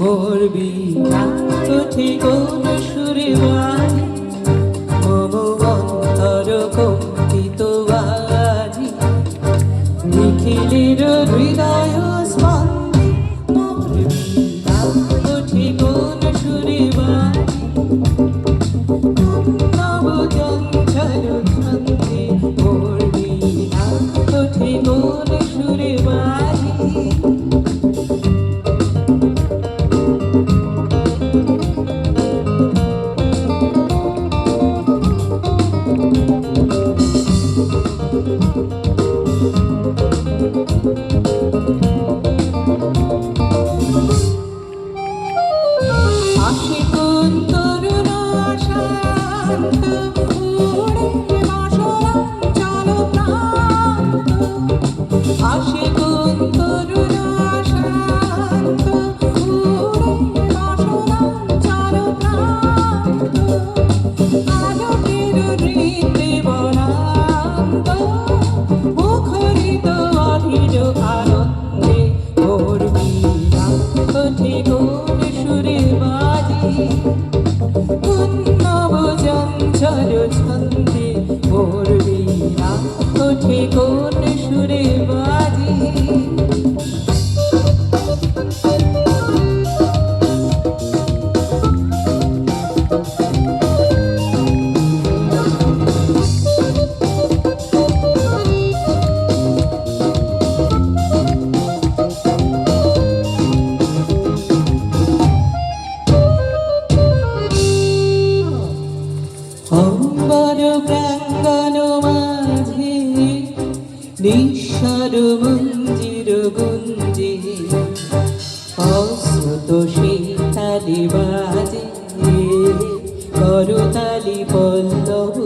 মোর বীণা উঠে কোন সুরে বাজে মম অন্তর কম্পিত বাজে নিখিলের হৃদয় স্পন্দে মোর বীণা উঠে কোন সুরে বাজে নব চঞ্চল ছন্দে মোর বীণা উঠে কোন সুরে বাজে আশিকুন তরুণ শান্ত উড়ে বাসনা চলো প্রান্ত আশিকুন তরুণ শান্ত উড়ে বাসনা চলো প্রান্ত আলোকের হৃদে বরান্ত মুখরিত অধীর আনন্দে মোর বীণা ওঠে কোন সুরে নব চঞ্চল ছন্দে মোর বীণা ওঠে কোন সুরে বাজে অম্বর প্রাঙ্গণ মাঝে নিঃস্বর মঞ্জির গুঞ্জে অশ্রুত শীতালি বাজে করতালি পল্লব